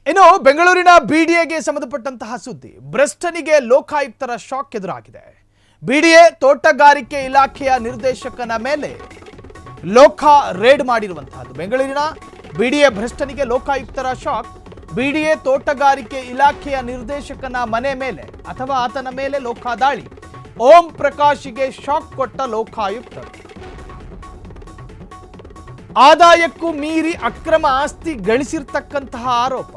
ಇನ್ನು ಬೆಂಗಳೂರಿನ ಬಿಡಿಎಗೆ ಸಂಬಂಧಪಟ್ಟಂತಹ ಸುದ್ದಿ, ಭ್ರಷ್ಟನಿಗೆ ಲೋಕಾಯುಕ್ತರ ಶಾಕ್ ಎದುರಾಗಿದೆ. ಬಿಡಿಎ ತೋಟಗಾರಿಕೆ ಇಲಾಖೆಯ ನಿರ್ದೇಶಕನ ಮೇಲೆ ಲೋಕ ರೇಡ್ ಮಾಡಿರುವಂತಹದ್ದು. ಬೆಂಗಳೂರಿನ ಬಿಡಿಎ ಭ್ರಷ್ಟನಿಗೆ ಲೋಕಾಯುಕ್ತರ ಶಾಕ್. ಬಿಡಿಎ ತೋಟಗಾರಿಕೆ ಇಲಾಖೆಯ ನಿರ್ದೇಶಕನ ಮನೆ ಮೇಲೆ ಅಥವಾ ಆತನ ಮೇಲೆ ಲೋಕ ದಾಳಿ. ಓಂ ಪ್ರಕಾಶ್ಗೆ ಶಾಕ್ ಕೊಟ್ಟ ಲೋಕಾಯುಕ್ತರು. ಆದಾಯಕ್ಕೂ ಮೀರಿ ಅಕ್ರಮ ಆಸ್ತಿ ಗಳಿಸಿರ್ತಕ್ಕಂತಹ ಆರೋಪ.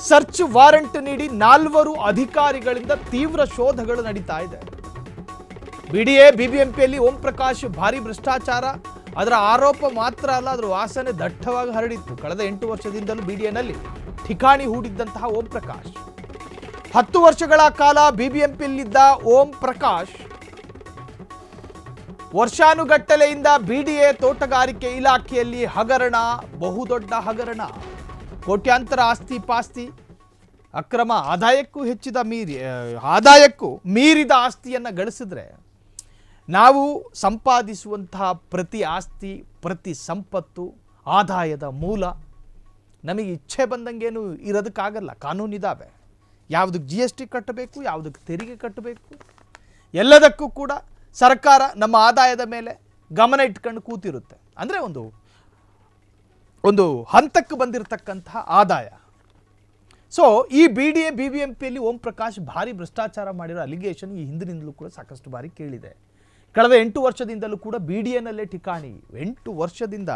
ಸರ್ಚ್ ವಾರೆಂಟ್ ನೀಡಿ 4 ಅಧಿಕಾರಿಗಳಿಂದ ತೀವ್ರ ಶೋಧಗಳು ನಡೀತಾ ಇದೆ. ಬಿಡಿಎ ಬಿಬಿಎಂಪಿಯಲ್ಲಿ ಓಂ ಪ್ರಕಾಶ್ ಭಾರಿ ಭ್ರಷ್ಟಾಚಾರ, ಅದರ ಆರೋಪ ಮಾತ್ರ ಅಲ್ಲ, ಅದರ ವಾಸನೆ ದಟ್ಟವಾಗಿ ಹರಡಿತ್ತು. ಕಳೆದ 8 ವರ್ಷದಿಂದಲೂ ಬಿಡಿಎನಲ್ಲಿ ಠಿಕಾಣಿ ಹೂಡಿದ್ದಂತಹ ಓಂ ಪ್ರಕಾಶ್ 10 ವರ್ಷಗಳ ಕಾಲ ಬಿಬಿಎಂಪಿಯಲ್ಲಿದ್ದ ಓಂ ಪ್ರಕಾಶ್ ವರ್ಷಾನುಗಟ್ಟಲೆಯಿಂದ ಬಿಡಿಎ ತೋಟಗಾರಿಕೆ ಇಲಾಖೆಯಲ್ಲಿ ಹಗರಣ, ಬಹುದೊಡ್ಡ ಹಗರಣ, ಕೋಟ್ಯಾಂತರ ಆಸ್ತಿ ಪಾಸ್ತಿ, ಅಕ್ರಮ, ಆದಾಯಕ್ಕೂ ಮೀರಿದ ಆಸ್ತಿಯನ್ನು ಗಳಿಸಿದ್ರೆ ನಾವು ಸಂಪಾದಿಸುವಂತಹ ಪ್ರತಿ ಆಸ್ತಿ, ಪ್ರತಿ ಸಂಪತ್ತು, ಆದಾಯದ ಮೂಲ ನಮಗೆ ಇಚ್ಛೆ ಬಂದಂಗೇನು ಇರೋದಕ್ಕಾಗಲ್ಲ. ಕಾನೂನಿದ್ದಾವೆ. ಯಾವುದಕ್ಕೆ GST ಕಟ್ಟಬೇಕು, ಯಾವುದಕ್ಕೆ ತೆರಿಗೆ ಕಟ್ಟಬೇಕು, ಎಲ್ಲದಕ್ಕೂ ಕೂಡ ಸರ್ಕಾರ ನಮ್ಮ ಆದಾಯದ ಮೇಲೆ ಗಮನ ಇಟ್ಕೊಂಡು ಕೂತಿರುತ್ತೆ. ಅಂದರೆ ಒಂದು ಹಂತಕ್ಕೆ ಬಂದಿರತಕ್ಕಂತಹ ಆದಾಯ. ಸೊ ಈ ಬಿಡಿಎ ಬಿಬಿಎಂಪಿಯಲ್ಲಿ ಓಂ ಪ್ರಕಾಶ್ ಭಾರಿ ಭ್ರಷ್ಟಾಚಾರ ಮಾಡಿರೋ ಅಲಿಗೇಷನ್ ಈ ಹಿಂದಿನಿಂದಲೂ ಕೂಡ ಸಾಕಷ್ಟು ಬಾರಿ ಕೇಳಿದೆ. ಕಳೆದ 8 ವರ್ಷದಿಂದಲೂ ಕೂಡ ಬಿಡಿಎನಲ್ಲೇ ಠಿಕಾಣಿ. 8 ವರ್ಷದಿಂದ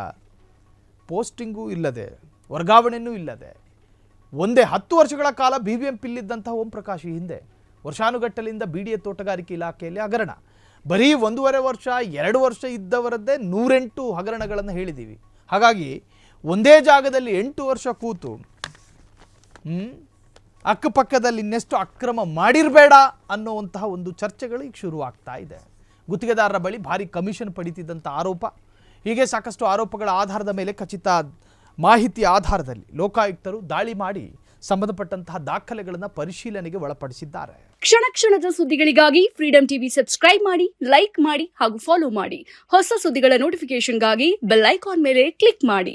ಪೋಸ್ಟಿಂಗೂ ಇಲ್ಲದೆ, ವರ್ಗಾವಣೆಯೂ ಇಲ್ಲದೆ, ಒಂದೇ 10 ವರ್ಷಗಳ ಕಾಲ ಬಿಬಿಎಂಪಿಯಲ್ಲಿದ್ದಂತಹ ಓಂ ಪ್ರಕಾಶ್ ಈ ಹಿಂದೆ ವರ್ಷಾನುಗಟ್ಟಲಿಂದ ಬಿಡಿಎ ತೋಟಗಾರಿಕೆ ಇಲಾಖೆಯಲ್ಲಿ ಹಗರಣ. ಬರೀ 1.5 ವರ್ಷ 2 ವರ್ಷ ಇದ್ದವರದ್ದೇ 108 ಹಗರಣಗಳನ್ನು ಹೇಳಿದ್ದೀವಿ. ಹಾಗಾಗಿ ಒಂದೇ ಜಾಗದಲ್ಲಿ 8 ವರ್ಷ ಕೂತು ಅಕ್ಕಪಕ್ಕದಲ್ಲಿ ಇನ್ನೆಷ್ಟು ಅಕ್ರಮ ಮಾಡಿರಬೇಡ ಅನ್ನುವಂತಹ ಒಂದು ಚರ್ಚೆಗಳು ಈಗ ಶುರುವಾಗ್ತಾ ಇದೆ. ಗುತ್ತಿಗೆದಾರರ ಬಳಿ ಭಾರಿ ಕಮಿಷನ್ ಪಡಿತಿದ್ದಂಥ ಆರೋಪ, ಹೀಗೆ ಸಾಕಷ್ಟು ಆರೋಪಗಳ ಆಧಾರದ ಮೇಲೆ ಖಚಿತ ಮಾಹಿತಿ ಆಧಾರದಲ್ಲಿ ಲೋಕಾಯುಕ್ತರು ದಾಳಿ ಮಾಡಿ ಸಂಬಂಧಪಟ್ಟಂತಹ ದಾಖಲೆಗಳನ್ನು ಪರಿಶೀಲನೆಗೆ ಒಳಪಡಿಸಿದ್ದಾರೆ. ಕ್ಷಣ ಕ್ಷಣದ ಸುದ್ದಿಗಳಿಗಾಗಿ ಫ್ರೀಡಂ ಟಿವಿ ಸಬ್ಸ್ಕ್ರೈಬ್ ಮಾಡಿ, ಲೈಕ್ ಮಾಡಿ ಹಾಗೂ ಫಾಲೋ ಮಾಡಿ. ಹೊಸ ಸುದ್ದಿಗಳ ನೋಟಿಫಿಕೇಶನ್ಗಾಗಿ ಬೆಲ್ ಐಕಾನ್ ಮೇಲೆ ಕ್ಲಿಕ್ ಮಾಡಿ.